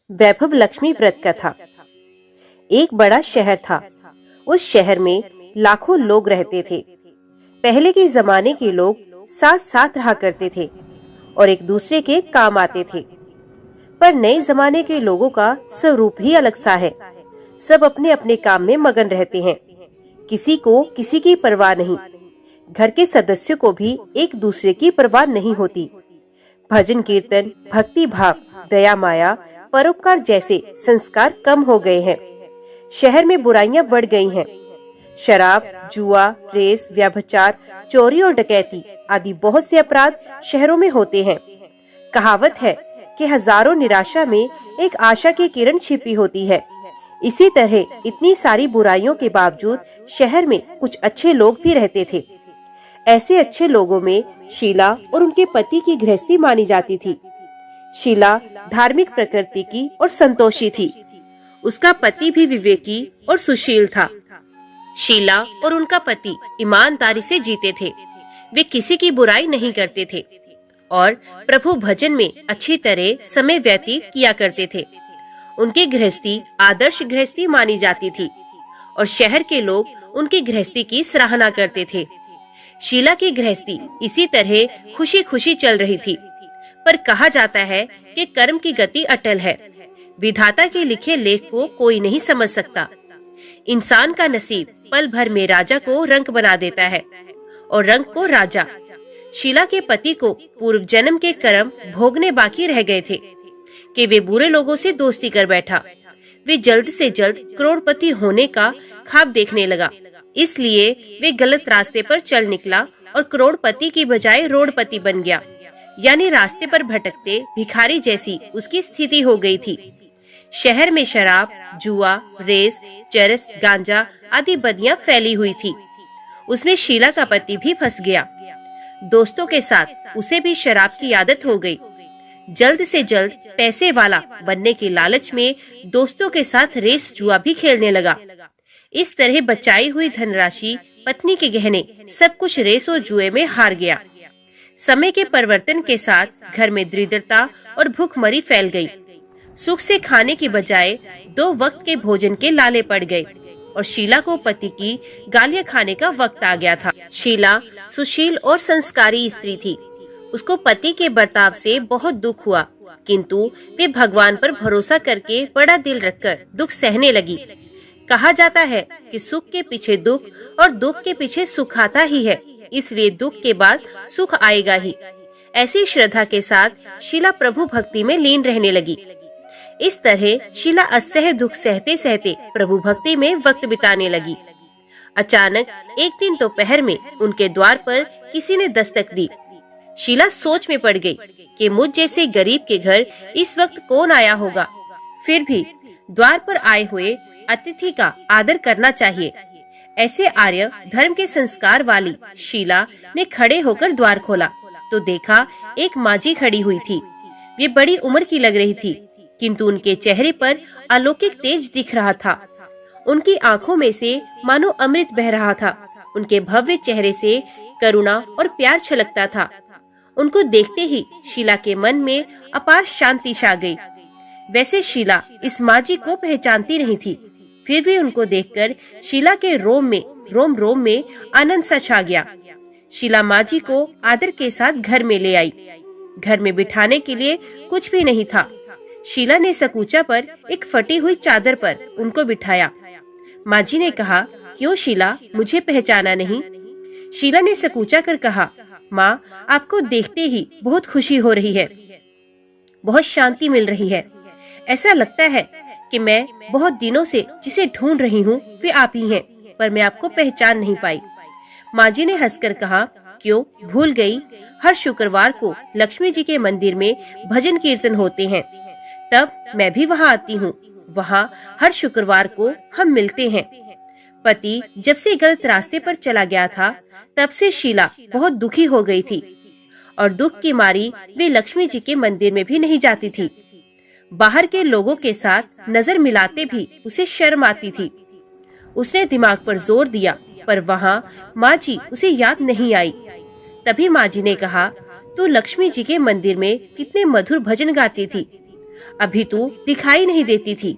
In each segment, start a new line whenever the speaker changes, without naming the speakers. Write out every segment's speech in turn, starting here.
वैभव लक्ष्मी व्रत कथा। एक बड़ा शहर था। उस शहर में लाखों लोग रहते थे। पहले के जमाने के लोग साथ साथ रहा करते थे और एक दूसरे के काम आते थे। पर नए जमाने के लोगों का स्वरूप ही अलग सा है। सब अपने अपने काम में मगन रहते हैं। किसी को किसी की परवाह नहीं। घर के सदस्यों को भी एक दूसरे की परवाह नहीं होती। भजन कीर्तन, भक्ति भाव, दया माया, परोपकार जैसे संस्कार कम हो गए हैं। शहर में बुराइयां बढ़ गई हैं। शराब, जुआ, रेस, व्यभिचार, चोरी और डकैती आदि बहुत से अपराध शहरों में होते हैं। कहावत है कि हजारों निराशा में एक आशा की किरण छिपी होती है। इसी तरह इतनी सारी बुराइयों के बावजूद शहर में कुछ अच्छे लोग भी रहते थे। ऐसे अच्छे लोगों में शीला और उनके पति की गृहस्थी मानी जाती थी। शीला धार्मिक प्रकृति की और संतोषी थी। उसका पति भी विवेकी और सुशील था। शीला और उनका पति ईमानदारी से जीते थे। वे किसी की बुराई नहीं करते थे और प्रभु भजन में अच्छी तरह समय व्यतीत किया करते थे। उनकी गृहस्थी आदर्श गृहस्थी मानी जाती थी और शहर के लोग उनकी गृहस्थी की सराहना करते थे। शीला की गृहस्थी इसी तरह खुशी खुशी चल रही थी। पर कहा जाता है कि कर्म की गति अटल है। विधाता के लिखे लेख को कोई नहीं समझ सकता। इंसान का नसीब पल भर में राजा को रंक बना देता है और रंक को राजा। शीला के पति को पूर्व जन्म के कर्म भोगने बाकी रह गए थे कि वे बुरे लोगों से दोस्ती कर बैठा। वे जल्द से जल्द करोड़पति होने का ख्वाब देखने लगा। इसलिए वे गलत रास्ते पर चल निकला और करोड़पति की बजाय रोडपति बन गया। यानी रास्ते पर भटकते भिखारी जैसी उसकी स्थिति हो गई थी। शहर में शराब, जुआ, रेस, चरस, गांजा आदि बदियां फैली हुई थी। उसमें शीला का पति भी फंस गया। दोस्तों के साथ उसे भी शराब की आदत हो गई। जल्द से जल्द पैसे वाला बनने के लालच में दोस्तों के साथ रेस जुआ भी खेलने लगा। इस तरह बचाई हुई धनराशि, पत्नी के गहने, सब कुछ रेस और जुए में हार गया। समय के परिवर्तन के साथ घर में दरिद्रता और भूखमरी फैल गई। सुख से खाने की बजाय 2 वक्त के भोजन के लाले पड़ गए और शीला को पति की गालियां खाने का वक्त आ गया था। शीला सुशील और संस्कारी स्त्री थी। उसको पति के बर्ताव से बहुत दुख हुआ, किंतु वे भगवान पर भरोसा करके बड़ा दिल रखकर दुख सहने लगी। कहा जाता है कि सुख के पीछे दुख और दुख के पीछे सुख आता ही है, इसलिए दुख के बाद सुख आएगा ही। ऐसी श्रद्धा के साथ शीला प्रभु भक्ति में लीन रहने लगी। इस तरह शीला असह्य दुख सहते सहते प्रभु भक्ति में वक्त बिताने लगी। अचानक एक दिन दोपहर में उनके द्वार पर किसी ने दस्तक दी। शीला सोच में पड़ गई कि मुझ जैसे गरीब के घर इस वक्त कौन आया होगा। फिर भी द्वार पर आए हुए अतिथि का आदर करना चाहिए। ऐसे आर्य धर्म के संस्कार वाली शीला ने खड़े होकर द्वार खोला तो देखा एक माजी खड़ी हुई थी। वे बड़ी उम्र की लग रही थी, किंतु उनके चेहरे पर अलौकिक तेज दिख रहा था। उनकी आंखों में से मानो अमृत बह रहा था। उनके भव्य चेहरे से करुणा और प्यार छलकता था। उनको देखते ही शीला के मन में अपार शांति छा गई। वैसे शीला इस माजी को पहचानती नहीं थी, फिर भी उनको देखकर शीला के रोम रोम में आनंद सा छा गया। शीला माजी को आदर के साथ घर में ले आई। घर में बिठाने के लिए कुछ भी नहीं था। शीला ने सकूचा पर एक फटी हुई चादर पर उनको बिठाया। माजी ने कहा, क्यों शीला, मुझे पहचाना नहीं? शीला ने सकूचा कर कहा, माँ, आपको देखते ही बहुत खुशी हो रही है, बहुत शांति मिल रही है। ऐसा लगता है कि मैं बहुत दिनों से जिसे ढूंढ रही हूँ वे आप ही हैं, पर मैं आपको पहचान नहीं पाई। माजी ने हंसकर कहा, क्यों, भूल गई? हर शुक्रवार को लक्ष्मी जी के मंदिर में भजन कीर्तन होते हैं, तब मैं भी वहाँ आती हूँ। वहाँ हर शुक्रवार को हम मिलते हैं। पति जब से गलत रास्ते पर चला गया था, तब से शीला बहुत दुखी हो गई थी और दुख की मारी वे लक्ष्मी जी के मंदिर में भी नहीं जाती थी। बाहर के लोगों के साथ नजर मिलाते भी उसे शर्म आती थी। उसने दिमाग पर जोर दिया, पर वहाँ माँ जी उसे याद नहीं आई। तभी माँ जी ने कहा, तू लक्ष्मी जी के मंदिर में कितने मधुर भजन गाती थी, अभी तू दिखाई नहीं देती थी,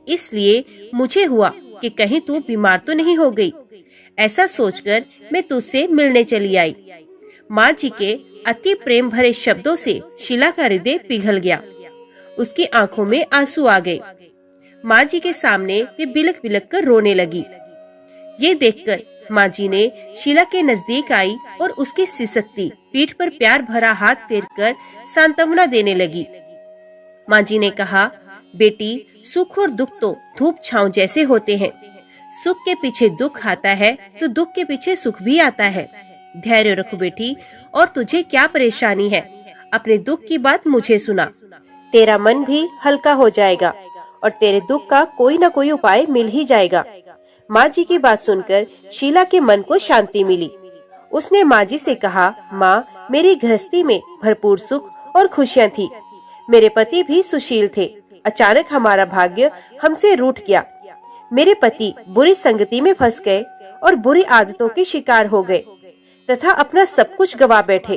इसलिए मुझे हुआ कि कहीं तू बीमार तो नहीं हो गई। ऐसा सोचकर मैं तुझसे मिलने चली आई। माँ जी के अति प्रेम भरे शब्दों से शीला का हृदय पिघल गया। उसकी आंखों में आंसू आ गए। माँ जी के सामने वे बिलक बिलक कर रोने लगी। ये देखकर माँ जी ने शीला के नजदीक आई और उसकी सिसकती पीठ पर प्यार भरा हाथ फेरकर सांत्वना देने लगी। माँ जी ने कहा, बेटी, सुख और दुख तो धूप छांव जैसे होते हैं। सुख के पीछे दुख आता है तो दुख के पीछे सुख भी आता है। धैर्य रखो बेटी, और तुझे क्या परेशानी है? अपने दुख की बात मुझे सुना, तेरा मन भी हल्का हो जाएगा और तेरे दुख का कोई न कोई उपाय मिल ही जाएगा। माँ जी की बात सुनकर शीला के मन को शांति मिली। उसने माँ जी से कहा, माँ, मेरी गृहस्थी में भरपूर सुख और खुशियाँ थी। मेरे पति भी सुशील थे। अचानक हमारा भाग्य हमसे रूठ गया। मेरे पति बुरी संगति में फंस गए और बुरी आदतों के शिकार हो गए तथा अपना सब कुछ गवा बैठे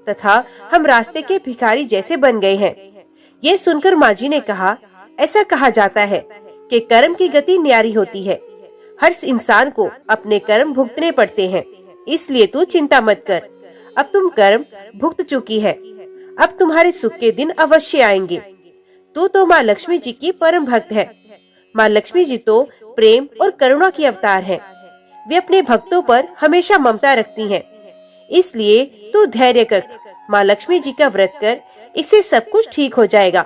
तथा हम रास्ते के भिखारी जैसे बन गए हैं। ये सुनकर माँ जी ने कहा, ऐसा कहा जाता है कि कर्म की गति न्यारी होती है। हर इंसान को अपने कर्म भुगतने पड़ते हैं, इसलिए तू चिंता मत कर। अब तुम कर्म भुगत चुकी है, अब तुम्हारे सुख के दिन अवश्य आएंगे। तू तो माँ लक्ष्मी जी की परम भक्त है। माँ लक्ष्मी जी तो प्रेम और करुणा की अवतार हैं। वे अपने भक्तों पर हमेशा ममता रखती हैं। इसलिए तू धैर्य कर, माँ लक्ष्मी जी का व्रत कर, इससे सब कुछ ठीक हो जाएगा।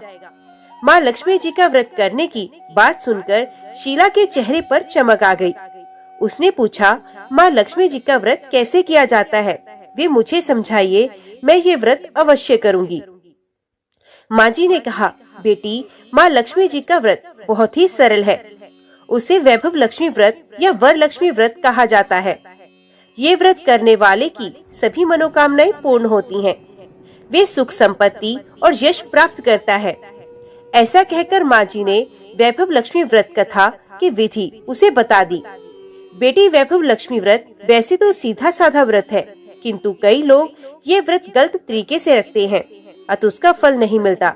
माँ लक्ष्मी जी का व्रत करने की बात सुनकर शीला के चेहरे पर चमक आ गई। उसने पूछा, माँ लक्ष्मी जी का व्रत कैसे किया जाता है? वे मुझे समझाइए, मैं ये व्रत अवश्य करूंगी। माँ जी ने कहा, बेटी, माँ लक्ष्मी जी का व्रत बहुत ही सरल है। उसे वैभव लक्ष्मी व्रत या वर लक्ष्मी व्रत कहा जाता है। ये व्रत करने वाले की सभी मनोकामनाएं पूर्ण होती हैं। वे सुख संपत्ति और यश प्राप्त करता है। ऐसा कहकर माँ जी ने वैभव लक्ष्मी व्रत कथा की विधि उसे बता दी। बेटी, वैभव लक्ष्मी व्रत वैसे तो सीधा साधा व्रत है, किंतु कई लोग ये व्रत गलत तरीके से रखते हैं, अतः उसका फल नहीं मिलता।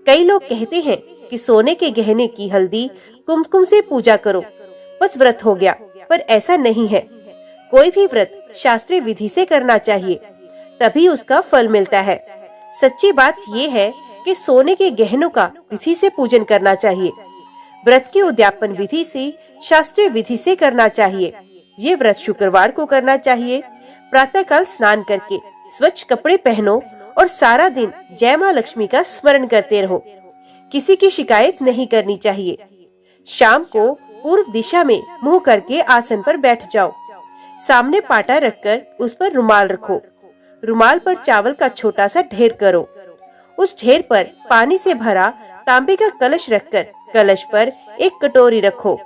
कई लोग कहते हैं कि सोने के गहने की हल्दी कुमकुम से पूजा करो, बस व्रत हो गया, पर ऐसा नहीं है। कोई भी व्रत शास्त्रीय विधि से करना चाहिए, तभी उसका फल मिलता है। सच्ची बात ये है कि सोने के गहनों का विधि से पूजन करना चाहिए। व्रत के उद्यापन विधि से, शास्त्रीय विधि से करना चाहिए। ये व्रत शुक्रवार को करना चाहिए। प्रातःकाल स्नान करके स्वच्छ कपड़े पहनो और सारा दिन जय माँ लक्ष्मी का स्मरण करते रहो। किसी की शिकायत नहीं करनी चाहिए। शाम को पूर्व दिशा में मुंह करके आसन पर बैठ जाओ। सामने पाटा रखकर उस पर रुमाल रखो। रुमाल पर चावल का छोटा सा ढेर करो। उस ढेर पर पानी से भरा तांबे का कलश रखकर कलश पर एक कटोरी रखो।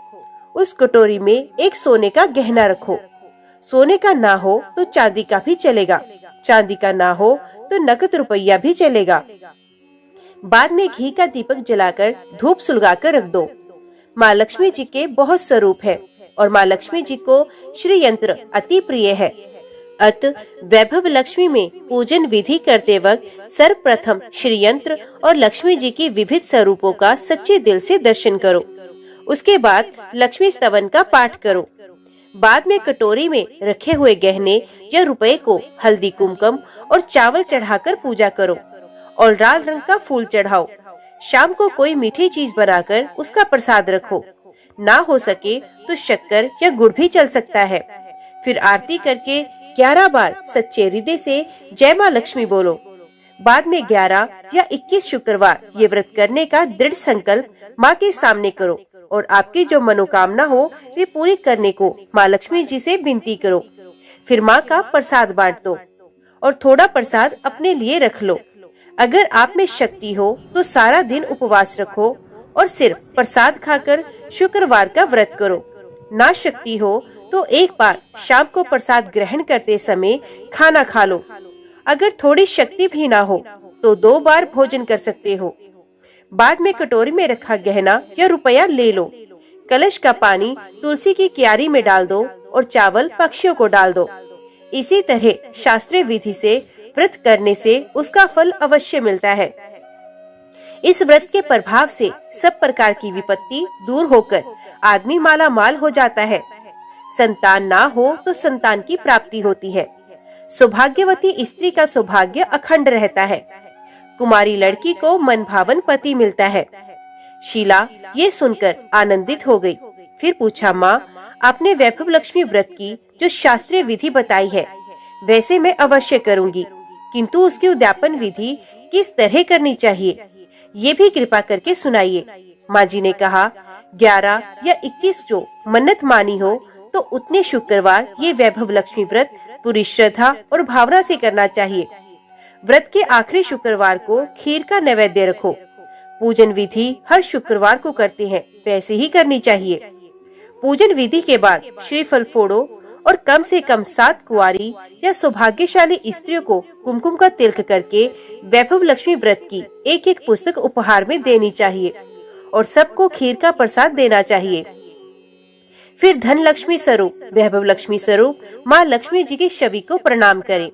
उस कटोरी में एक सोने का गहना रखो। सोने का ना हो तो चांदी का भी चलेगा, चांदी का ना हो तो नकद रुपया भी चलेगा। बाद में घी का दीपक जलाकर धूप सुलगाकर रख दो। माँ लक्ष्मी जी के बहुत स्वरूप है और माँ लक्ष्मी जी को श्री यंत्र अति प्रिय है। अतः वैभव लक्ष्मी में पूजन विधि करते वक्त सर्वप्रथम श्री यंत्र और लक्ष्मी जी की विविध स्वरूपों का सच्चे दिल से दर्शन करो। उसके बाद लक्ष्मी स्तवन का पाठ करो। बाद में कटोरी में रखे हुए गहने या रुपए को हल्दी, कुमकुम और चावल चढ़ाकर पूजा करो और लाल रंग का फूल चढ़ाओ। शाम को कोई मीठी चीज बनाकर उसका प्रसाद रखो। ना हो सके तो शक्कर या गुड़ भी चल सकता है। फिर आरती करके 11 बार सच्चे हृदय से जय माँ लक्ष्मी बोलो। बाद में 11 या 21 शुक्रवार ये व्रत करने का दृढ़ संकल्प माँ के सामने करो और आपकी जो मनोकामना हो वे पूरी करने को माँ लक्ष्मी जी से विनती करो। फिर माँ का प्रसाद बांट दो और थोड़ा प्रसाद अपने लिए रख लो। अगर आप में शक्ति हो तो सारा दिन उपवास रखो और सिर्फ प्रसाद खाकर शुक्रवार का व्रत करो। ना शक्ति हो तो एक बार शाम को प्रसाद ग्रहण करते समय खाना खा लो। अगर थोड़ी शक्ति भी ना हो तो 2 बार भोजन कर सकते हो। बाद में कटोरी में रखा गहना या रुपया ले लो। कलश का पानी तुलसी की क्यारी में डाल दो और चावल पक्षियों को डाल दो। इसी तरह शास्त्रीय विधि से व्रत करने से उसका फल अवश्य मिलता है। इस व्रत के प्रभाव से सब प्रकार की विपत्ति दूर होकर आदमी माला माल हो जाता है। संतान ना हो तो संतान की प्राप्ति होती है। सौभाग्यवती स्त्री का सौभाग्य अखंड रहता है। कुमारी लड़की को मनभावन पति मिलता है। शीला ये सुनकर आनंदित हो गई। फिर पूछा, माँ, आपने वैभव लक्ष्मी व्रत की जो शास्त्रीय विधि बताई है वैसे मैं अवश्य करूंगी, किंतु उसकी उद्यापन विधि किस तरह करनी चाहिए ये भी कृपा करके सुनाइए। माँ जी ने कहा, 11 या 21 जो मन्नत मानी हो तो उतने शुक्रवार ये वैभव लक्ष्मी व्रत पूरी श्रद्धा और भावना से करना चाहिए। व्रत के आखिरी शुक्रवार को खीर का नैवेद्य रखो। पूजन विधि हर शुक्रवार को करते हैं वैसे ही करनी चाहिए। पूजन विधि के बाद श्रीफल फोड़ो और कम से कम 7 कुंवारी या सौभाग्यशाली स्त्रियों को कुमकुम का तिलक करके वैभव लक्ष्मी व्रत की एक पुस्तक उपहार में देनी चाहिए और सबको खीर का प्रसाद देना चाहिए। फिर धन लक्ष्मी स्वरूप वैभव लक्ष्मी स्वरूप माँ लक्ष्मी जी की छवि को प्रणाम करें।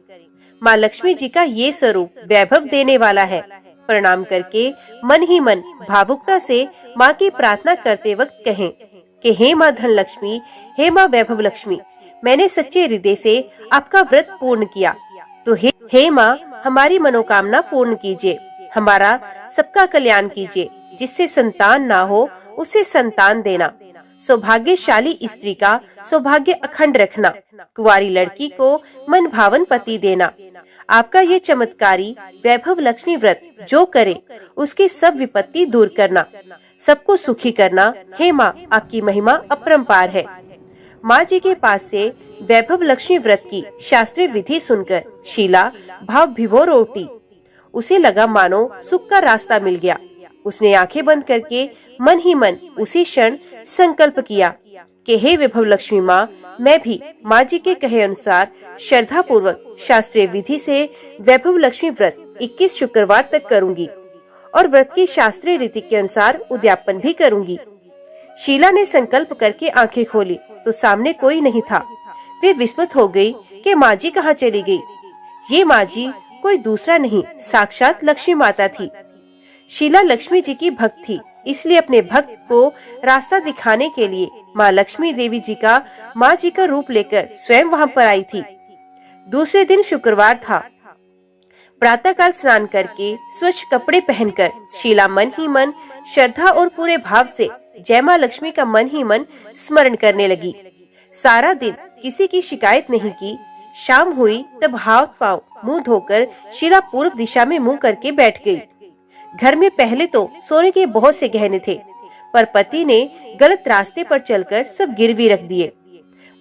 माँ लक्ष्मी जी का ये स्वरूप वैभव देने वाला है। प्रणाम करके मन ही मन भावुकता से माँ की प्रार्थना करते वक्त कहें कि हे माँ धन लक्ष्मी, हे माँ वैभव लक्ष्मी, मैंने सच्चे हृदय से आपका व्रत पूर्ण किया, तो हे माँ हमारी मनोकामना पूर्ण कीजिए, हमारा सबका कल्याण कीजिए। जिससे संतान ना हो उसे संतान देना, सौभाग्यशाली स्त्री का सौभाग्य अखंड रखना, कुंवारी लड़की को मन भावन पति देना। आपका ये चमत्कारी वैभव लक्ष्मी व्रत जो करे उसकी सब विपत्ति दूर करना, सबको सुखी करना। हे माँ, आपकी महिमा अपरंपार है। माँ जी के पास से वैभव लक्ष्मी व्रत की शास्त्रीय विधि सुनकर शीला भाव विभोर उठी। उसे लगा मानो सुख का रास्ता मिल गया। उसने आंखें बंद करके मन ही मन उसी क्षण संकल्प किया कि हे वैभव लक्ष्मी माँ, मैं भी माँ जी के कहे अनुसार श्रद्धा पूर्वक शास्त्रीय विधि से वैभव लक्ष्मी व्रत 21 शुक्रवार तक करूंगी और व्रत की शास्त्रीय रीति के अनुसार उद्यापन भी करूंगी। शीला ने संकल्प करके आंखें खोली तो सामने कोई नहीं था। वे विस्मित हो गई कि माँ जी कहाँ चली गई। ये माँ जी कोई दूसरा नहीं, साक्षात लक्ष्मी माता थी। शीला लक्ष्मी जी की भक्त थी, इसलिए अपने भक्त को रास्ता दिखाने के लिए माँ लक्ष्मी देवी जी का माँ जी का रूप लेकर स्वयं वहाँ पर आई थी। दूसरे दिन शुक्रवार था। प्रातःकाल स्नान करके स्वच्छ कपड़े पहनकर शीला मन ही मन श्रद्धा और पूरे भाव से जय माँ लक्ष्मी का मन ही मन स्मरण करने लगी। सारा दिन किसी की शिकायत नहीं की। शाम हुई तब हाथ पांव मुंह धोकर शीला पूर्व दिशा में मुंह करके बैठ गई। घर में पहले तो सोने के बहुत से गहने थे, पर पति ने गलत रास्ते पर चलकर सब गिरवी रख दिए।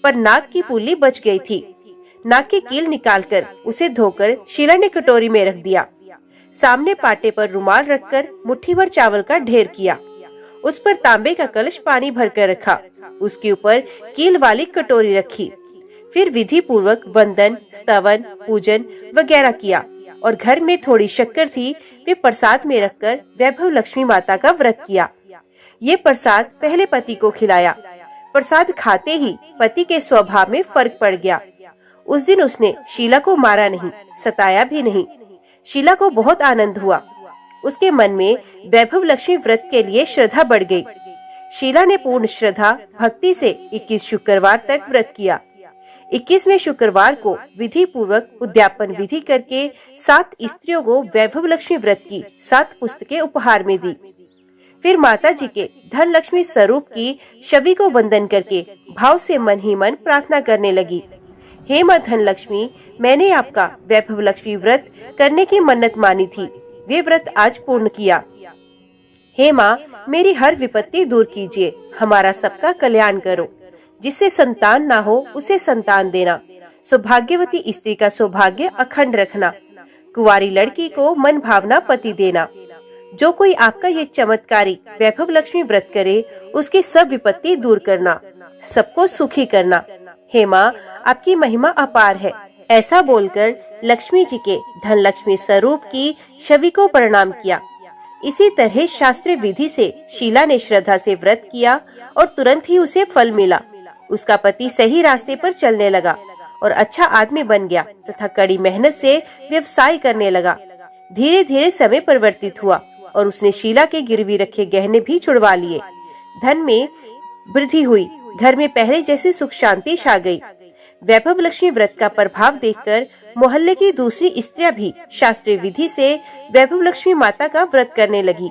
पर नाक की पुल्ली बच गई थी। नाक की कील निकालकर उसे धोकर शीला ने कटोरी में रख दिया। सामने पाटे पर रुमाल रखकर मुट्ठी भर चावल का ढेर किया। उस पर तांबे का कलश पानी भरकर रखा। उसके ऊपर कील वाली कटोरी रखी। फिर विधि पूर्वक वंदन, स्तवन, पूजन वगैरह किया और घर में थोड़ी शक्कर थी, वे प्रसाद में रखकर वैभव लक्ष्मी माता का व्रत किया। ये प्रसाद पहले पति को खिलाया। प्रसाद खाते ही पति के स्वभाव में फर्क पड़ गया। उस दिन उसने शीला को मारा नहीं, सताया भी नहीं। शीला को बहुत आनंद हुआ। उसके मन में वैभव लक्ष्मी व्रत के लिए श्रद्धा बढ़ गई। शीला ने पूर्ण श्रद्धा भक्ति से 21 शुक्रवार तक व्रत किया। 21वें शुक्रवार को विधि पूर्वक उद्यापन विधि करके 7 स्त्रियों को वैभव लक्ष्मी व्रत की 7 पुस्तकें उपहार में दी। फिर माता जी के धन लक्ष्मी स्वरूप की छवि को वंदन करके भाव से मन ही मन प्रार्थना करने लगी। हे माँ धन लक्ष्मी, मैंने आपका वैभव लक्ष्मी व्रत करने की मन्नत मानी थी, वे व्रत आज पूर्ण किया। हे माँ, मेरी हर विपत्ति दूर कीजिए, हमारा सबका कल्याण करो। जिससे संतान ना हो उसे संतान देना, सौभाग्यवती स्त्री का सौभाग्य अखंड रखना, कुंवारी लड़की को मन भावना पति देना। जो कोई आपका ये चमत्कारी वैभव लक्ष्मी व्रत करे उसकी सब विपत्ति दूर करना, सबको सुखी करना। हे माँ, आपकी महिमा अपार है। ऐसा बोलकर लक्ष्मी जी के धन लक्ष्मी स्वरूप की छवि को प्रणाम किया। इसी तरह शास्त्रीय विधि से शीला ने श्रद्धा से व्रत किया और तुरंत ही उसे फल मिला। उसका पति सही रास्ते पर चलने लगा और अच्छा आदमी बन गया तथा कड़ी मेहनत से व्यवसाय करने लगा। धीरे धीरे समय परिवर्तित हुआ। और उसने शीला के गिरवी रखे गहने भी छुड़वा लिए। धन में वृद्धि हुई, घर में पहले जैसे सुख शांति छा गई। वैभव लक्ष्मी व्रत का प्रभाव देखकर मोहल्ले की दूसरी स्त्रियां भी शास्त्रीय विधि से वैभव लक्ष्मी माता का व्रत करने लगी।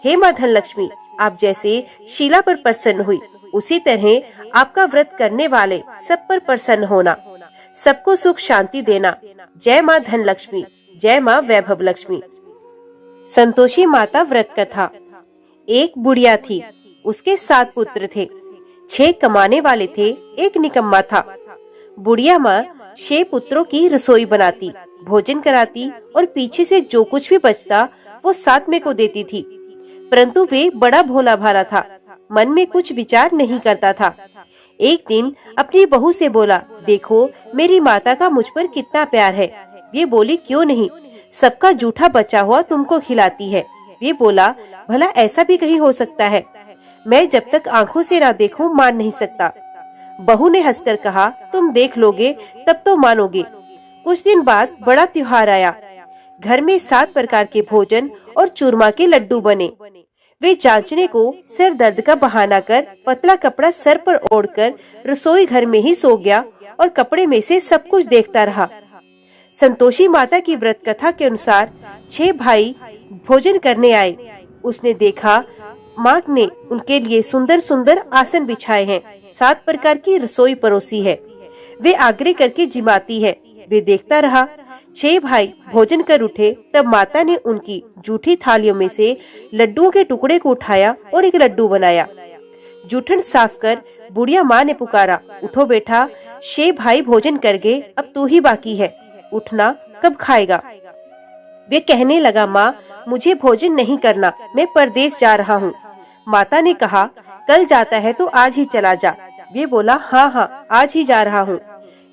हे माँ धन लक्ष्मी, आप जैसे शीला पर प्रसन्न हुई, उसी तरह आपका व्रत करने वाले सब पर प्रसन्न होना, सबको सुख शांति देना। जय माँ धन लक्ष्मी, जय माँ वैभव लक्ष्मी। संतोषी माता व्रत कथा। एक बुढ़िया थी, उसके 7 पुत्र थे। 6 कमाने वाले थे, एक निकम्मा था। बुढ़िया माँ 6 पुत्रों की रसोई बनाती, भोजन कराती और पीछे से जो कुछ भी बचता वो 7 में को देती थी। परंतु वे बड़ा भोला भाला था, मन में कुछ विचार नहीं करता था। एक दिन अपनी बहू से बोला, देखो मेरी माता का मुझ पर कितना प्यार है। ये बोली, क्यों नहीं, सबका जूठा बचा हुआ तुमको खिलाती है। ये बोला, भला ऐसा भी कहीं हो सकता है? मैं जब तक आंखों से ना देखूं मान नहीं सकता। बहू ने हंसकर कहा, तुम देख लोगे तब तो मानोगे। कुछ दिन बाद बड़ा त्योहार आया। घर में 7 प्रकार के भोजन और चूरमा के लड्डू बने। वे जांचने को सिर दर्द का बहाना कर पतला कपड़ा सर पर ओढ़कर रसोई घर में ही सो गया और कपड़े में से सब कुछ देखता रहा। संतोषी माता की व्रत कथा के अनुसार 6 भाई भोजन करने आए। उसने देखा माँ ने उनके लिए सुंदर सुंदर आसन बिछाए हैं, 7 प्रकार की रसोई परोसी है। वे आग्रह करके जिमाती है। वे देखता रहा। 6 भाई भोजन कर उठे तब माता ने उनकी जूठी थालियों में से लड्डुओं के टुकड़े को उठाया और एक लड्डू बनाया। जूठन साफ कर बुढ़िया माँ ने पुकारा, उठो बेटा, 6 भाई भोजन कर गए, अब तू ही बाकी है, उठना, कब खाएगा? वे कहने लगा, माँ मुझे भोजन नहीं करना, मैं परदेश जा रहा हूँ। माता ने कहा, कल जाता है तो आज ही चला जा। वे बोला, हाँ हाँ आज ही जा रहा हूँ।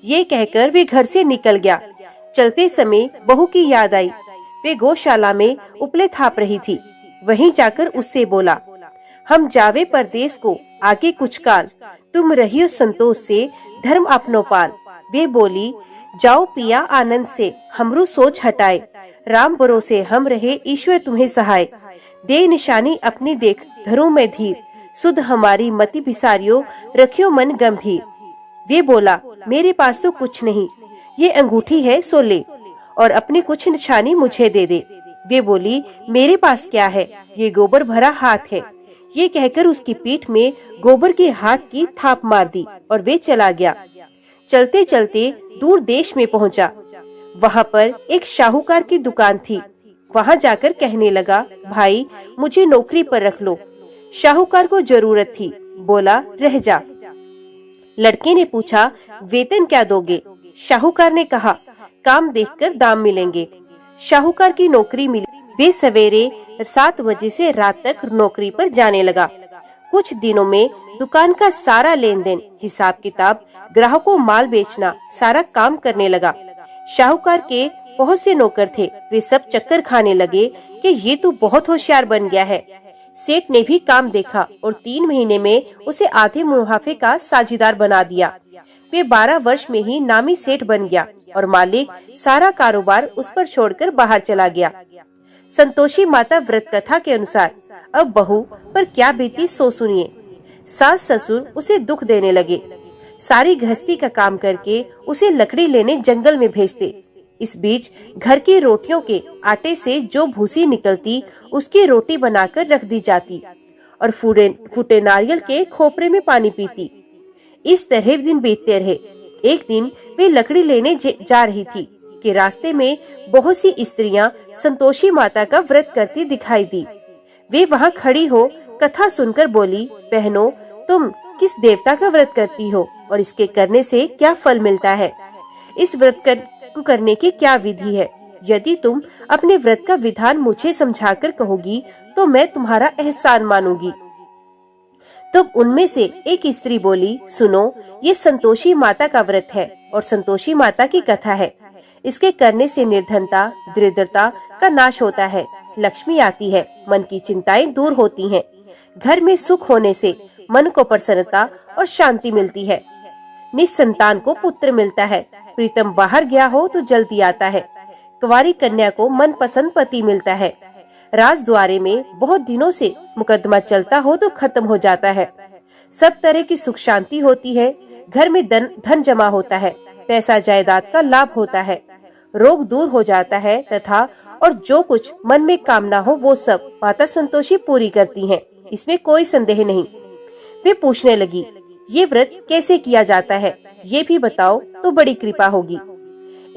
ये कहकर वे घर से निकल गया। चलते समय बहू की याद आई। वे गौशाला में उपले थाप रही थी। वहीं जाकर उससे बोला, हम जावे परदेश को आगे कुछ काल, तुम रहियो संतोष से धर्म अपनो पाल। वे बोली, जाओ पिया आनंद से, हमरू सोच हटाए, राम भरोसे हम रहे, ईश्वर तुम्हें सहाय। दे निशानी अपनी देख, धरो में धीर, सुध हमारी मति बिसारियो, रखियो मन गंभीर। वे बोला, मेरे पास तो कुछ नहीं, ये अंगूठी है सो ले, और अपनी कुछ निशानी मुझे दे दे। वे बोली, मेरे पास क्या है, ये गोबर भरा हाथ है। ये कहकर उसकी पीठ में गोबर के हाथ की थाप मार दी और वे चला गया। चलते चलते दूर देश में पहुंचा। वहां पर एक शाहूकार की दुकान थी। वहां जाकर कहने लगा, भाई मुझे नौकरी पर रख लो। शाहूकार को जरूरत थी, बोला, रह जा। लड़के ने पूछा, वेतन क्या दोगे? शाहूकार ने कहा, काम देखकर दाम मिलेंगे। शाहूकार की नौकरी मिली। वे सवेरे 7 बजे से रात तक नौकरी पर जाने लगा। कुछ दिनों में दुकान का सारा लेन देन, हिसाब किताब, ग्राहकों माल बेचना, सारा काम करने लगा। शाहूकार के बहुत से नौकर थे। वे सब चक्कर खाने लगे कि ये तो बहुत होशियार बन गया है। सेठ ने भी काम देखा और 3 महीने में उसे आधे मुनाफे का साझीदार बना दिया। वे 12 वर्ष में ही नामी सेठ बन गया और मालिक सारा कारोबार उस पर छोड़कर बाहर चला गया। संतोषी माता व्रत कथा के अनुसार अब बहू पर क्या बीती सो सुनिए। सास ससुर उसे दुख देने लगे। सारी गृहस्थी का काम करके उसे लकड़ी लेने जंगल में भेजते। इस बीच घर की रोटियों के आटे से जो भूसी निकलती उसकी रोटी बनाकर रख दी जाती और फूटे नारियल के खोपरे में पानी पीती। इस तरह दिन बीतते रहे। एक दिन वे लकड़ी लेने जा रही थी कि रास्ते में बहुत सी स्त्रियां संतोषी माता का व्रत करती दिखाई दी। वे वहां खड़ी हो कथा सुनकर बोली, बहनों तुम किस देवता का व्रत करती हो और इसके करने से क्या फल मिलता है? इस व्रत करने की क्या विधि है? यदि तुम अपने व्रत का विधान मुझे समझाकर कहोगी तो मैं तुम्हारा एहसान मानूंगी। तब उनमें से एक स्त्री बोली, सुनो, ये संतोषी माता का व्रत है और संतोषी माता की कथा है। इसके करने से निर्धनता, दरिद्रता का नाश होता है, लक्ष्मी आती है, मन की चिंताएं दूर होती हैं, घर में सुख होने से मन को प्रसन्नता और शांति मिलती है, निसंतान को पुत्र मिलता है, प्रीतम बाहर गया हो तो जल्दी आता है, कुंवारी कन्या को मनपसंद पति मिलता है, राजद्वारे में बहुत दिनों से मुकदमा चलता हो तो खत्म हो जाता है। सब तरह की सुख शांति होती है, घर में धन जमा होता है, पैसा जायदाद का लाभ होता है, रोग दूर हो जाता है तथा और जो कुछ मन में कामना हो वो सब माता संतोषी पूरी करती हैं। इसमें कोई संदेह नहीं। वे पूछने लगी, ये व्रत कैसे किया जाता है, ये भी बताओ तो बड़ी कृपा होगी।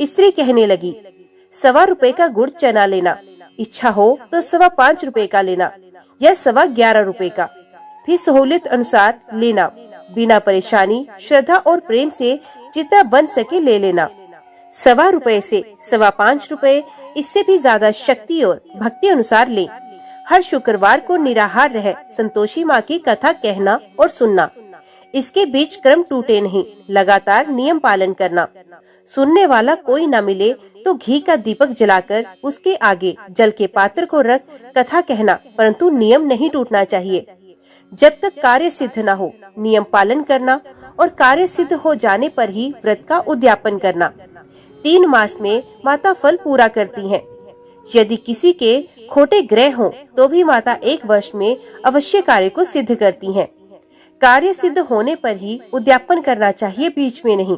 स्त्री कहने लगी, 1.25 रुपए का गुड़ चना लेना, इच्छा हो तो 5.25 रुपए का लेना या 11.25 रुपए का, भी सहूलियत अनुसार लेना, बिना परेशानी श्रद्धा और प्रेम से जितना बन सके ले लेना। 1.25 रुपए से 5.25 रुपए, इससे भी ज्यादा शक्ति और भक्ति अनुसार ले। हर शुक्रवार को निराहार रह संतोषी माँ की कथा कहना और सुनना। इसके बीच क्रम टूटे नहीं, लगातार नियम पालन करना। सुनने वाला कोई न मिले तो घी का दीपक जलाकर उसके आगे जल के पात्र को रख कथा कहना, परंतु नियम नहीं टूटना चाहिए। जब तक कार्य सिद्ध न हो नियम पालन करना और कार्य सिद्ध हो जाने पर ही व्रत का उद्यापन करना। 3 मास में माता फल पूरा करती हैं। यदि किसी के खोटे ग्रह हों तो भी माता 1 वर्ष में अवश्य कार्य को सिद्ध करती हैं। कार्य सिद्ध होने पर ही उद्यापन करना चाहिए, बीच में नहीं।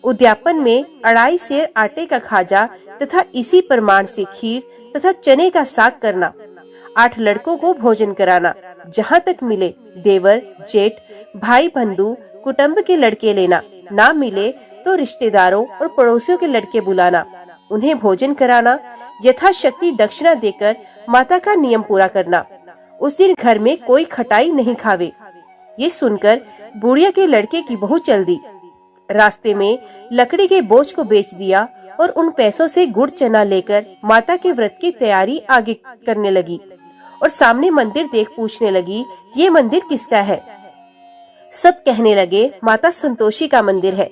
उद्यापन में 2.5 सेर आटे का खाजा तथा इसी प्रमाण से खीर तथा चने का साग करना। 8 लड़कों को भोजन कराना, जहाँ तक मिले देवर जेठ भाई बंधु कुटुंब के लड़के लेना, ना मिले तो रिश्तेदारों और पड़ोसियों के लड़के बुलाना, उन्हें भोजन कराना, यथाशक्ति दक्षिणा देकर माता का नियम पूरा करना। उस दिन घर में कोई खटाई नहीं खावे। ये सुनकर बुढ़िया के लड़के की बहू चल दी। रास्ते में लकड़ी के बोझ को बेच दिया और उन पैसों से गुड़ चना लेकर माता के व्रत की तैयारी आगे करने लगी और सामने मंदिर देख पूछने लगी, ये मंदिर किसका है? सब कहने लगे, माता संतोषी का मंदिर है।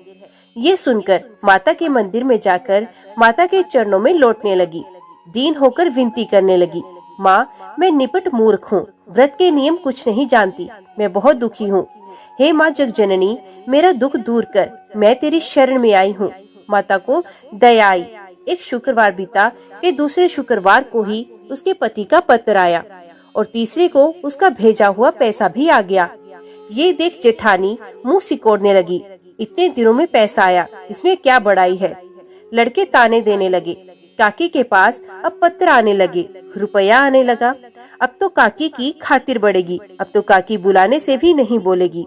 ये सुनकर माता के मंदिर में जाकर माता के चरणों में लौटने लगी। दीन होकर विनती करने लगी, माँ मैं निपट मूर्ख हूँ, व्रत के नियम कुछ नहीं जानती, मैं बहुत दुखी हूँ। हे माँ जगजननी, मेरा दुख दूर कर, मैं तेरी शरण में आई हूँ। माता को दया आई। एक शुक्रवार बीता कि दूसरे शुक्रवार को ही उसके पति का पत्र आया और तीसरे को उसका भेजा हुआ पैसा भी आ गया। ये देख जेठानी मुंह सिकोड़ने लगी, इतने दिनों में पैसा आया, इसमें क्या बड़ाई है। लड़के ताने देने लगे। काकी के पास अब पत्र आने लगे, रुपया आने लगा। अब तो काकी की खातिर बढ़ेगी, अब तो काकी बुलाने से भी नहीं बोलेगी।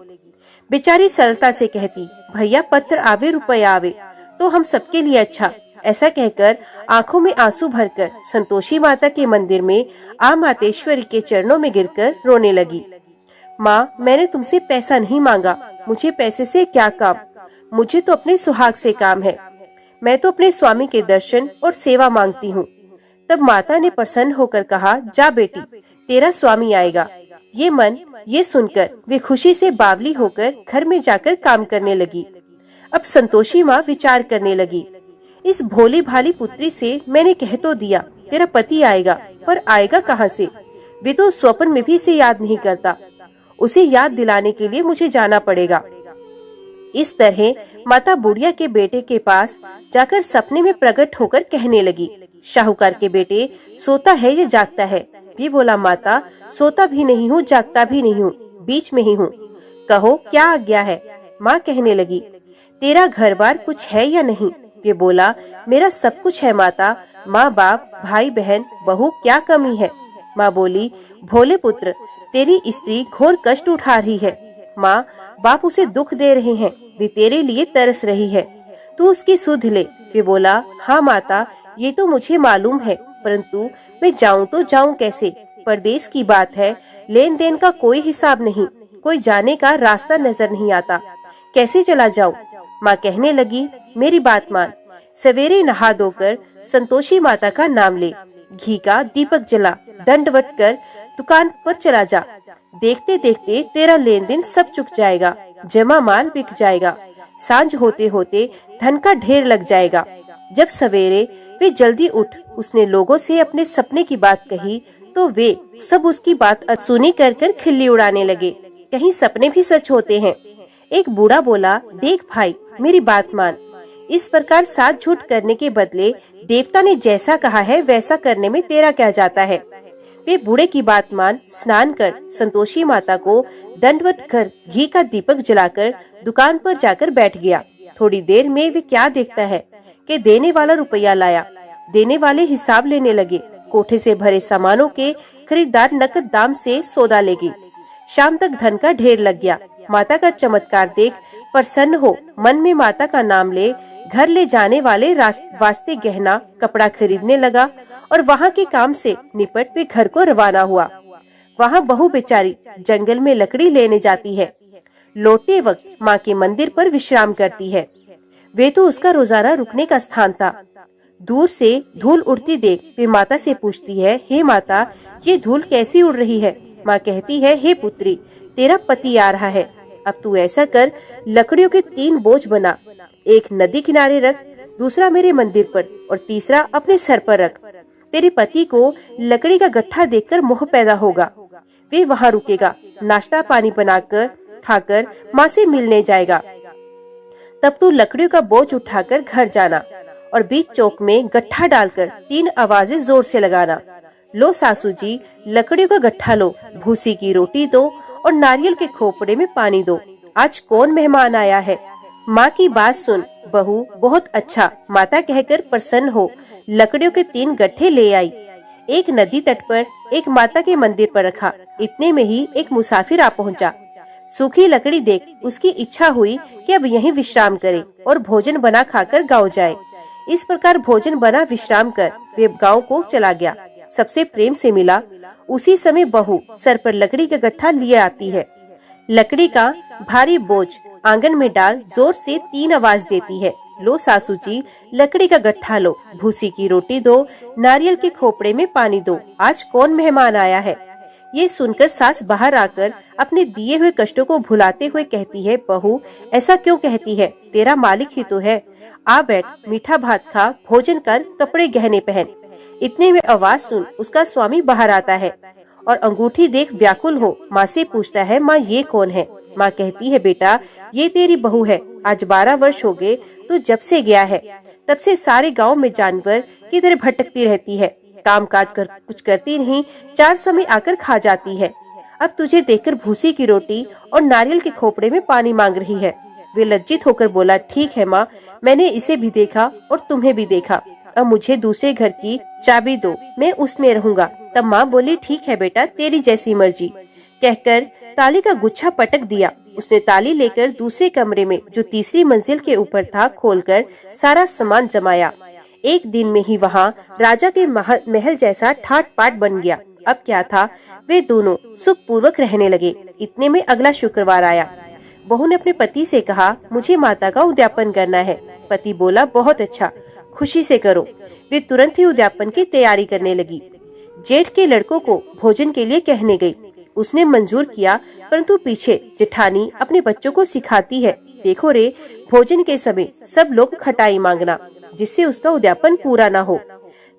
बेचारी सरलता से कहती, भैया पत्र आवे रुपया आवे तो हम सबके लिए अच्छा। ऐसा कहकर आंखों में आंसू भरकर संतोषी माता के मंदिर में आ मातेश्वरी के चरणों में गिरकर रोने लगी। माँ मैंने तुमसे पैसा नहीं मांगा, मुझे पैसे से क्या काम, मुझे तो अपने सुहाग से काम है। मैं तो अपने स्वामी के दर्शन और सेवा मांगती हूँ। तब माता ने प्रसन्न होकर कहा, जा बेटी तेरा स्वामी आएगा। ये सुनकर वे खुशी से बावली होकर घर में जाकर काम करने लगी। अब संतोषी माँ विचार करने लगी, इस भोली भाली पुत्री से मैंने कह तो दिया तेरा पति आएगा, पर आएगा कहाँ से? वे तो स्वप्न में भी इसे याद नहीं करता। उसे याद दिलाने के लिए मुझे जाना पड़ेगा। इस तरह माता बुढ़िया के बेटे के पास जाकर सपने में प्रकट होकर कहने लगी, शाहूकार के बेटे सोता है या जागता है? वे बोला, माता सोता भी नहीं हूँ जागता भी नहीं हूँ, बीच में ही हूँ, कहो क्या आज्ञा है? माँ कहने लगी, तेरा घर बार कुछ है या नहीं? वे बोला, मेरा सब कुछ है माता, माँ बाप भाई बहन बहू क्या कमी है? माँ बोली, भोले पुत्र तेरी स्त्री घोर कष्ट उठा रही है, माँ बाप उसे दुख दे रहे हैं, वे तेरे लिए तरस रही है, तू उसकी सुध ले। वे बोला, हाँ माता ये तो मुझे मालूम है, परंतु मैं जाऊँ तो जाऊँ कैसे? परदेश की बात है, लेन देन का कोई हिसाब नहीं, कोई जाने का रास्ता नजर नहीं आता, कैसे चला जाऊँ? माँ कहने लगी, मेरी बात मान, सवेरे नहा धोकर संतोषी माता का नाम ले, घी का दीपक जला, दंडवत कर दुकान पर चला जा। देखते देखते तेरा लेन देन सब चुक जाएगा, जमा माल बिक जाएगा, सांझ होते होते धन का ढेर लग जाएगा। जब सवेरे वे जल्दी उठ उसने लोगों से अपने सपने की बात कही तो वे सब उसकी बात सुनी कर कर खिल्ली उड़ाने लगे, कहीं सपने भी सच होते हैं। एक बूढ़ा बोला, देख भाई मेरी बात मान, इस प्रकार साथ झूठ करने के बदले देवता ने जैसा कहा है वैसा करने में तेरा क्या जाता है? वे बूढ़े की बात मान स्नान कर संतोषी माता को दंडवत कर घी का दीपक जलाकर दुकान पर जाकर बैठ गया। थोड़ी देर में वे क्या देखता है कि देने वाला रुपया लाया। देने वाले हिसाब लेने लगे। कोठे से भरे सामानों के खरीदार नकद दाम से सौदा ले गए। शाम तक धन का ढेर लग गया। माता का चमत्कार देख प्रसन्न हो मन में माता का नाम ले घर ले जाने वाले वास्ते गहना कपड़ा खरीदने लगा और वहाँ के काम से निपट वे घर को रवाना हुआ। वहाँ बहू बेचारी जंगल में लकड़ी लेने जाती है। लौटते वक्त माँ के मंदिर पर विश्राम करती है। वे तो उसका रोजाना रुकने का स्थान था। दूर से धूल उड़ती देख वे माता से पूछती है, हे माता, ये धूल कैसी उड़ रही है? माँ कहती है, हे पुत्री, तेरा पति आ रहा है। अब तू ऐसा कर, लकड़ियों के 3 बोझ बना, एक नदी किनारे रख, दूसरा मेरे मंदिर पर और तीसरा अपने सर पर रख। तेरे पति को लकड़ी का गट्ठा देखकर मोह पैदा होगा। वे वहाँ रुकेगा, नाश्ता पानी बनाकर खाकर माँ से मिलने जाएगा। तब तू लकड़ियों का बोझ उठाकर घर जाना और बीच चौक में गट्ठा डालकर 3 आवाजें जोर से लगाना। लो सासू जी, लकड़ियों का गट्ठा लो, भूसी की रोटी दो और नारियल के खोपड़े में पानी दो। आज कौन मेहमान आया है? माँ की बात सुन बहू, बहुत अच्छा, माता कहकर प्रसन्न हो लकड़ियों के 3 गट्ठे ले आई। एक नदी तट पर, एक माता के मंदिर पर रखा। इतने में ही एक मुसाफिर आ पहुँचा। सूखी लकड़ी देख उसकी इच्छा हुई कि अब यहीं विश्राम करे और भोजन बना खाकर गाँव जाए। इस प्रकार भोजन बना विश्राम कर वे गाँव को चला गया। सबसे प्रेम से मिला। उसी समय बहू सर पर लकड़ी का गट्ठा लिए आती है। लकड़ी का भारी बोझ आंगन में डाल जोर से 3 आवाज देती है। लो सासू जी, लकड़ी का गट्ठा लो, भूसी की रोटी दो, नारियल के खोपड़े में पानी दो। आज कौन मेहमान आया है? ये सुनकर सास बाहर आकर अपने दिए हुए कष्टों को भुलाते हुए कहती है, बहू, ऐसा क्यों कहती है? तेरा मालिक ही तो है। आ बैठ, मीठा भात खा, भोजन कर, कपड़े गहने पहन। इतने में आवाज सुन उसका स्वामी बाहर आता है और अंगूठी देख व्याकुल हो माँ से पूछता है, माँ ये कौन है? माँ कहती है, बेटा, ये तेरी बहू है। आज 12 वर्ष हो गए तू जब से गया है, तब से सारे गांव में जानवर की तरह भटकती रहती है। काम काज कर कुछ करती नहीं, 4 समय आकर खा जाती है। अब तुझे देखकर भूसी की रोटी और नारियल के खोपड़े में पानी मांग रही है। वे लज्जित होकर बोला, ठीक है माँ, मैंने इसे भी देखा और तुम्हें भी देखा। अब मुझे दूसरे घर की चाबी दो, मैं उसमें रहूंगा। तब माँ बोली, ठीक है बेटा, तेरी जैसी मर्जी, कहकर ताली का गुच्छा पटक दिया। उसने ताली लेकर दूसरे कमरे में जो तीसरी मंजिल के ऊपर था खोलकर सारा सामान जमाया। एक दिन में ही वहाँ राजा के महल जैसा ठाट पाट बन गया। अब क्या था, वे दोनों सुख पूर्वक रहने लगे। इतने में अगला शुक्रवार आया। बहू ने अपने पति से कहा, मुझे माता का उद्यापन करना है। पति बोला, बहुत अच्छा, खुशी से करो। वे तुरंत ही उद्यापन की तैयारी करने लगी। जेठ के लड़कों को भोजन के लिए कहने गई। उसने मंजूर किया, परंतु पीछे जेठानी अपने बच्चों को सिखाती है, देखो रे, भोजन के समय सब लोग खटाई मांगना, जिससे उसका उद्यापन पूरा ना हो।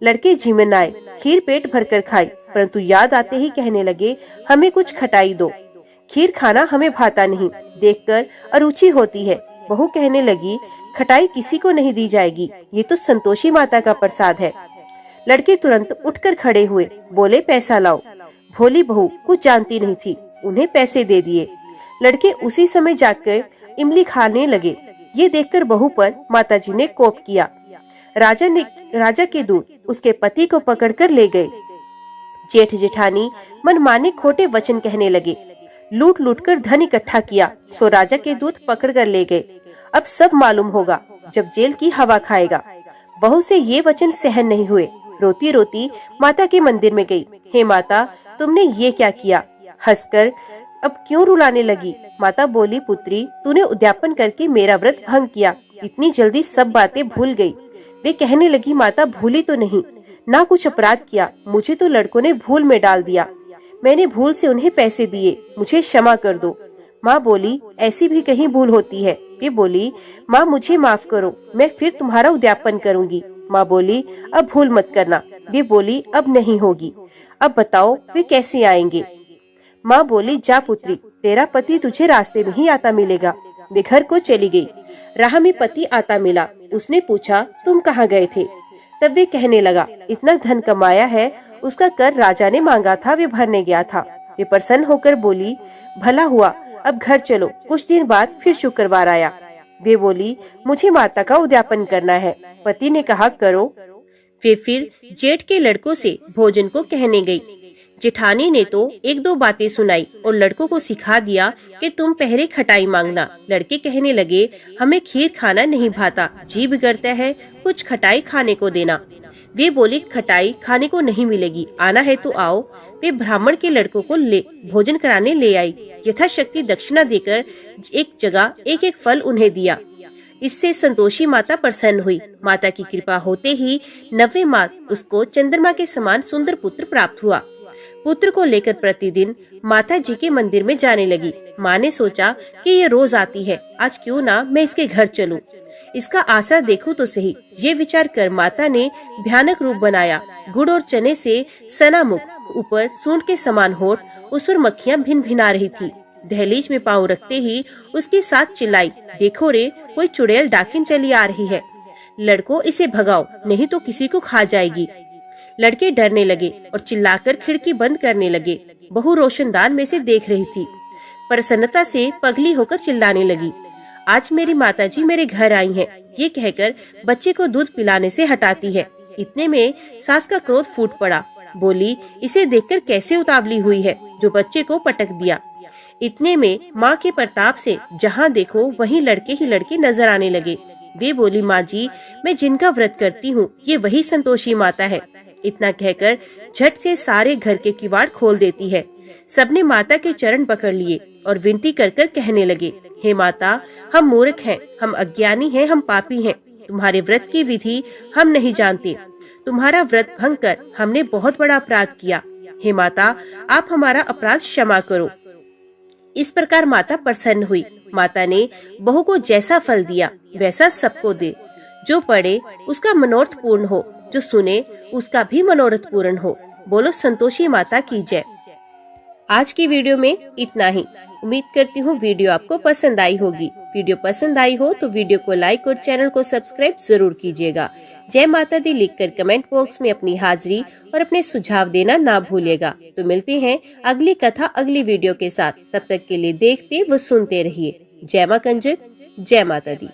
लड़के झिमन आए, खीर पेट भरकर खाई, परंतु याद आते ही कहने लगे, हमें कुछ खटाई दो, खीर खाना हमें भाता नहीं, देखकर अरुचि होती है। बहू कहने लगी, खटाई किसी को नहीं दी जाएगी, ये तो संतोषी माता का प्रसाद है। लड़के तुरंत उठकर खड़े हुए, बोले, पैसा लाओ। भोली बहू कुछ जानती नहीं थी, उन्हें पैसे दे दिए। लड़के उसी समय जाकर इमली खाने लगे। ये देखकर बहू पर माताजी ने कोप किया। राजा के दूत उसके पति को पकड़कर ले गए। जेठ जेठानी मनमाने खोटे वचन कहने लगे। लूट लूट कर धन इकट्ठा किया, सो राजा के दूत पकड़कर ले गए। अब सब मालूम होगा जब जेल की हवा खाएगा। बहू से ये वचन सहन नहीं हुए। रोती रोती माता के मंदिर में गई। हे माता, तुमने ये क्या किया? हंसकर अब क्यों रुलाने लगी? माता बोली, पुत्री, तूने उद्यापन करके मेरा व्रत भंग किया, इतनी जल्दी सब बातें भूल गई। वे कहने लगी, माता, भूली तो नहीं, ना कुछ अपराध किया, मुझे तो लड़कों ने भूल में डाल दिया, मैंने भूल से उन्हें पैसे दिए, मुझे क्षमा कर दो। माँ बोली, ऐसी भी कहीं भूल होती है। वे बोली, माँ मुझे माफ करो, मैं फिर तुम्हारा उद्यापन करूंगी। माँ बोली, अब भूल मत करना। वे बोली, अब नहीं होगी। अब बताओ वे कैसे आएंगे? माँ बोली, जा पुत्री, तेरा पति तुझे रास्ते में ही आता मिलेगा। वे घर को चली गई। राह में पति आता मिला। उसने पूछा, तुम कहाँ गए थे? तब वे कहने लगा, इतना धन कमाया है उसका कर राजा ने मांगा था वे भरने गया था। वे प्रसन्न होकर बोली, भला हुआ, अब घर चलो। कुछ दिन बाद फिर शुक्रवार आया। वे बोली, मुझे माता का उद्यापन करना है। पति ने कहा, करो। वे फिर जेठ के लड़कों से भोजन को कहने गई। जेठानी ने तो एक दो बातें सुनाई और लड़कों को सिखा दिया कि तुम पहले खटाई मांगना। लड़के कहने लगे, हमें खीर खाना नहीं भाता, जी बिगड़ता है, कुछ खटाई खाने को देना। वे बोली, खटाई खाने को नहीं मिलेगी, आना है तो आओ। वे ब्राह्मण के लड़कों को भोजन कराने ले आई। यथाशक्ति दक्षिणा देकर एक जगह एक एक फल उन्हें दिया। इससे संतोषी माता प्रसन्न हुई। माता की कृपा होते ही 9वें मास उसको चंद्रमा के समान सुंदर पुत्र प्राप्त हुआ। पुत्र को लेकर प्रतिदिन माता जी के मंदिर में जाने लगी। माँ ने सोचा कि ये रोज आती है, आज क्यों ना मैं इसके घर चलूं, इसका आसरा देखूं तो सही। ये विचार कर माता ने भयानक रूप बनाया। गुड़ और चने से सना मुख, ऊपर सूंड के समान होठ, उस पर मक्खियां भिन भिना रही थी। दहलीज में पांव रखते ही उसके साथ चिल्लाई, देखो रे, कोई चुड़ैल डाकिन चली आ रही है, लड़को इसे भगाओ, नहीं तो किसी को खा जाएगी। लड़के डरने लगे और चिल्लाकर खिड़की बंद करने लगे। बहू रोशनदान में से देख रही थी। प्रसन्नता से पगली होकर चिल्लाने लगी, आज मेरी माताजी मेरे घर आई हैं। ये कहकर बच्चे को दूध पिलाने से हटाती है। इतने में सास का क्रोध फूट पड़ा। बोली, इसे देखकर कैसे उतावली हुई है जो बच्चे को पटक दिया। इतने में माँ के प्रताप से जहाँ देखो वहीं लड़के ही लड़के नजर आने लगे। वे बोली, माँ जी, मैं जिनका व्रत करती हूँ ये वही संतोषी माता है। इतना कहकर झट से सारे घर के किवाड़ खोल देती है। सबने माता के चरण पकड़ लिए और विनती कर कर कहने लगे, हे माता, हम मूर्ख हैं, हम अज्ञानी हैं, हम पापी हैं। तुम्हारे व्रत की विधि हम नहीं जानते। तुम्हारा व्रत भंग कर हमने बहुत बड़ा अपराध किया। हे माता, आप हमारा अपराध क्षमा करो। इस प्रकार माता प्रसन्न हुई। माता ने बहू को जैसा फल दिया वैसा सबको दे। जो पढ़े उसका मनोरथ पूर्ण हो, जो सुने उसका भी मनोरथ पूर्ण हो। बोलो संतोषी माता की जय। आज की वीडियो में इतना ही। उम्मीद करती हूँ वीडियो आपको पसंद आई होगी। वीडियो पसंद आई हो तो वीडियो को लाइक और चैनल को सब्सक्राइब जरूर कीजिएगा। जय माता दी लिखकर कमेंट बॉक्स में अपनी हाजिरी और अपने सुझाव देना ना भूलिएगा। तो मिलते हैं अगली कथा अगली वीडियो के साथ। तब तक के लिए देखते व सुनते रहिए। जय मां कंजक, जय माता दी।